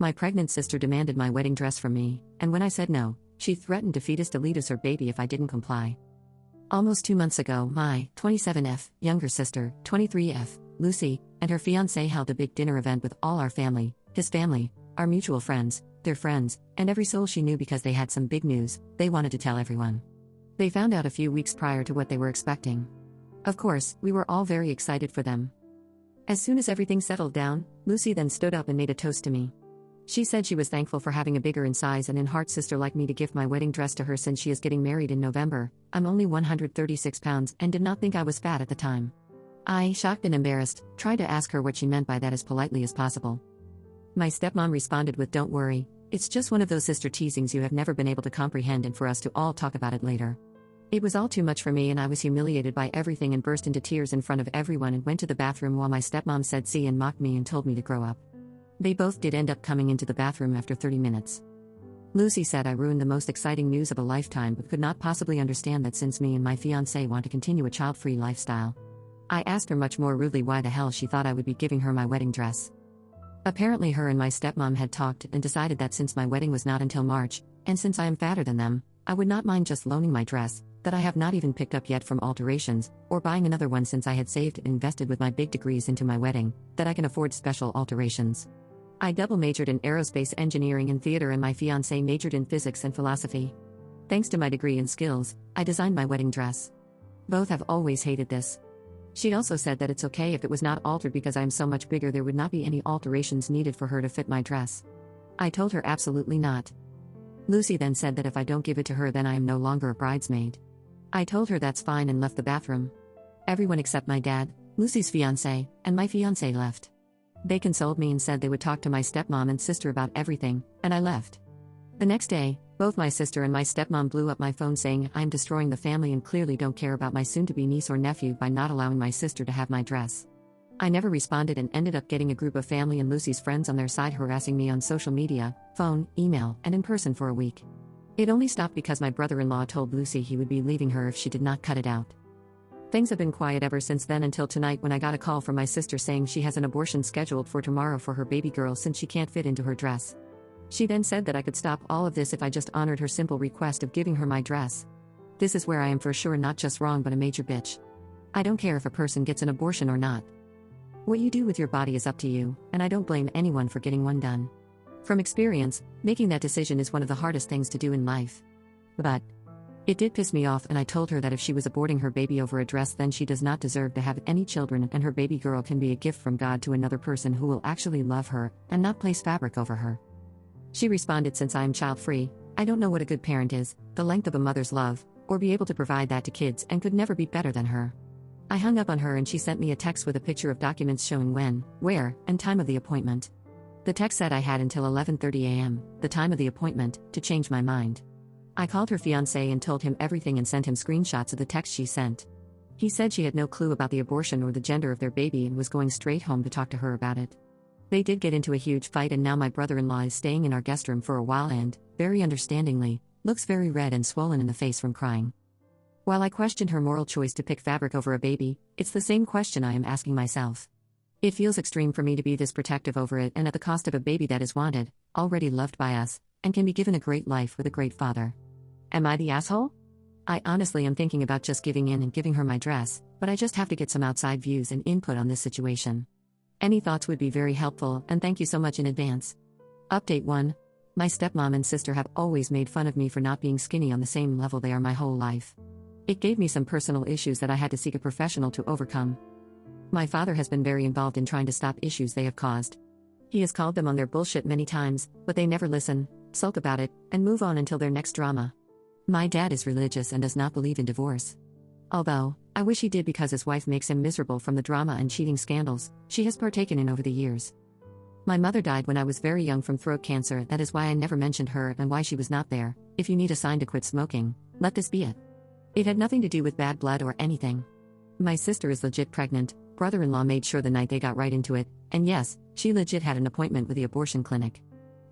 My pregnant sister demanded my wedding dress from me, and when I said no, she threatened to fetus deletus her baby if I didn't comply. Almost 2 months ago, my 27F younger sister, 23F, Lucy, and her fiancé held a big dinner event with all our family, his family, our mutual friends, their friends, and every soul she knew because they had some big news they wanted to tell everyone. They found out a few weeks prior to what they were expecting. Of course, we were all very excited for them. As soon as everything settled down, Lucy then stood up and made a toast to me. She said she was thankful for having a bigger in size and in heart sister like me to gift my wedding dress to her since she is getting married in November. I'm only 136 pounds and did not think I was fat at the time. I, shocked and embarrassed, tried to ask her what she meant by that as politely as possible. My stepmom responded with, "Don't worry, it's just one of those sister teasings you have never been able to comprehend and for us to all talk about it later." It was all too much for me and I was humiliated by everything and burst into tears in front of everyone and went to the bathroom while my stepmom said see and mocked me and told me to grow up. They both did end up coming into the bathroom after 30 minutes. Lucy said I ruined the most exciting news of a lifetime but could not possibly understand that since me and my fiancé want to continue a child-free lifestyle. I asked her much more rudely why the hell she thought I would be giving her my wedding dress. Apparently her and my stepmom had talked and decided that since my wedding was not until March, and since I am fatter than them, I would not mind just loaning my dress, that I have not even picked up yet from alterations, or buying another one since I had saved and invested with my big degrees into my wedding, that I can afford special alterations. I double majored in aerospace engineering and theater and my fiancé majored in physics and philosophy. Thanks to my degree and skills, I designed my wedding dress. Both have always hated this. She also said that it's okay if it was not altered because I am so much bigger there would not be any alterations needed for her to fit my dress. I told her absolutely not. Lucy then said that if I don't give it to her then I am no longer a bridesmaid. I told her that's fine and left the bathroom. Everyone except my dad, Lucy's fiancé, and my fiancé left. They consoled me and said they would talk to my stepmom and sister about everything, and I left. The next day, both my sister and my stepmom blew up my phone saying I'm destroying the family and clearly don't care about my soon-to-be niece or nephew by not allowing my sister to have my dress. I never responded and ended up getting a group of family and Lucy's friends on their side harassing me on social media, phone, email, and in person for a week. It only stopped because my brother-in-law told Lucy he would be leaving her if she did not cut it out. Things have been quiet ever since then until tonight when I got a call from my sister saying she has an abortion scheduled for tomorrow for her baby girl since she can't fit into her dress. She then said that I could stop all of this if I just honored her simple request of giving her my dress. This is where I am for sure not just wrong but a major bitch. I don't care if a person gets an abortion or not. What you do with your body is up to you, and I don't blame anyone for getting one done. From experience, making that decision is one of the hardest things to do in life. But it did piss me off and I told her that if she was aborting her baby over a dress then she does not deserve to have any children and her baby girl can be a gift from God to another person who will actually love her and not place fabric over her. She responded, since I am child-free, I don't know what a good parent is, the length of a mother's love, or be able to provide that to kids and could never be better than her. I hung up on her and she sent me a text with a picture of documents showing when, where, and time of the appointment. The text said I had until 11:30 a.m., the time of the appointment, to change my mind. I called her fiancé and told him everything and sent him screenshots of the text she sent. He said she had no clue about the abortion or the gender of their baby and was going straight home to talk to her about it. They did get into a huge fight and now my brother-in-law is staying in our guest room for a while and, very understandingly, looks very red and swollen in the face from crying. While I questioned her moral choice to pick fabric over a baby, it's the same question I am asking myself. It feels extreme for me to be this protective over it and at the cost of a baby that is wanted, already loved by us, and can be given a great life with a great father. Am I the asshole? I honestly am thinking about just giving in and giving her my dress, but I just have to get some outside views and input on this situation. Any thoughts would be very helpful and thank you so much in advance. Update 1. My stepmom and sister have always made fun of me for not being skinny on the same level they are my whole life. It gave me some personal issues that I had to seek a professional to overcome. My father has been very involved in trying to stop issues they have caused. He has called them on their bullshit many times, but they never listen, sulk about it, and move on until their next drama. My dad is religious and does not believe in divorce. Although, I wish he did because his wife makes him miserable from the drama and cheating scandals she has partaken in over the years. My mother died when I was very young from throat cancer, that is why I never mentioned her and why she was not there. If you need a sign to quit smoking, let this be it. It had nothing to do with bad blood or anything. My sister is legit pregnant, brother-in-law made sure the night they got right into it, and yes, she legit had an appointment with the abortion clinic.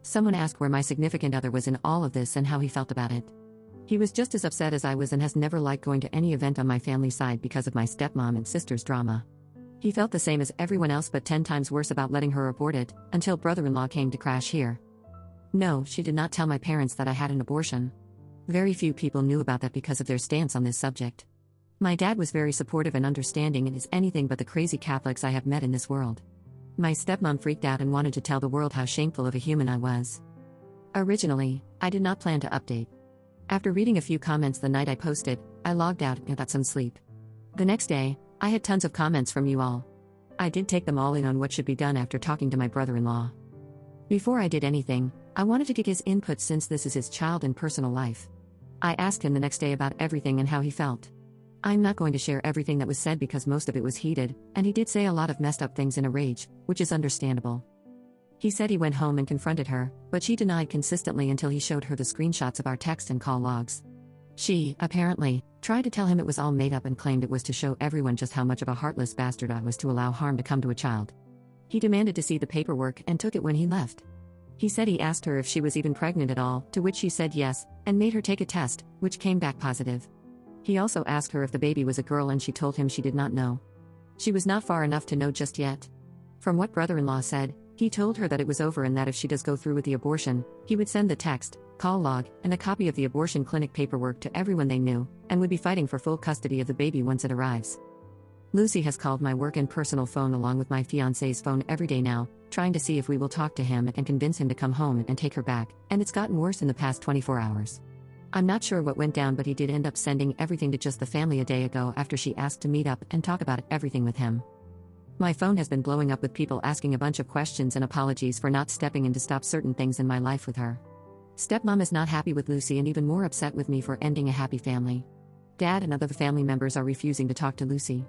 Someone asked where my significant other was in all of this and how he felt about it. He was just as upset as I was and has never liked going to any event on my family side because of my stepmom and sister's drama. He felt the same as everyone else but 10 times worse about letting her abort it, until brother-in-law came to crash here. No, she did not tell my parents that I had an abortion. Very few people knew about that because of their stance on this subject. My dad was very supportive and understanding and is anything but the crazy Catholics I have met in this world. My stepmom freaked out and wanted to tell the world how shameful of a human I was. Originally, I did not plan to update. After reading a few comments the night I posted, I logged out and got some sleep. The next day, I had tons of comments from you all. I did take them all in on what should be done after talking to my brother-in-law. Before I did anything, I wanted to get his input since this is his child and personal life. I asked him the next day about everything and how he felt. I'm not going to share everything that was said because most of it was heated, and he did say a lot of messed up things in a rage, which is understandable. He said he went home and confronted her, but she denied consistently until he showed her the screenshots of our text and call logs. She, apparently, tried to tell him it was all made up and claimed it was to show everyone just how much of a heartless bastard I was to allow harm to come to a child. He demanded to see the paperwork and took it when he left. He said he asked her if she was even pregnant at all, to which she said yes, and made her take a test, which came back positive. He also asked her if the baby was a girl and she told him she did not know. She was not far enough to know just yet. From what brother-in-law said, he told her that it was over and that if she does go through with the abortion, he would send the text, call log, and a copy of the abortion clinic paperwork to everyone they knew, and would be fighting for full custody of the baby once it arrives. Lucy has called my work and personal phone along with my fiancé's phone every day now, trying to see if we will talk to him and convince him to come home and take her back, and it's gotten worse in the past 24 hours. I'm not sure what went down, but he did end up sending everything to just the family a day ago after she asked to meet up and talk about everything with him. My phone has been blowing up with people asking a bunch of questions and apologies for not stepping in to stop certain things in my life with her. Stepmom is not happy with Lucy and even more upset with me for ending a happy family. Dad and other family members are refusing to talk to Lucy.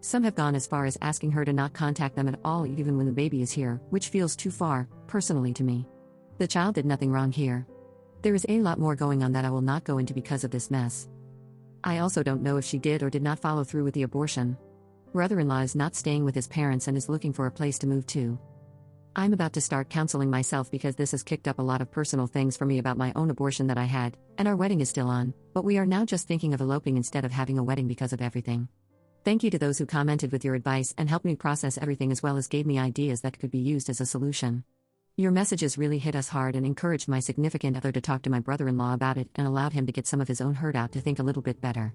Some have gone as far as asking her to not contact them at all even when the baby is here, which feels too far, personally to me. The child did nothing wrong here. There is a lot more going on that I will not go into because of this mess. I also don't know if she did or did not follow through with the abortion. Brother-in-law is not staying with his parents and is looking for a place to move to. I'm about to start counseling myself because this has kicked up a lot of personal things for me about my own abortion that I had, and our wedding is still on, but we are now just thinking of eloping instead of having a wedding because of everything. Thank you to those who commented with your advice and helped me process everything as well as gave me ideas that could be used as a solution. Your messages really hit us hard and encouraged my significant other to talk to my brother-in-law about it and allowed him to get some of his own hurt out to think a little bit better.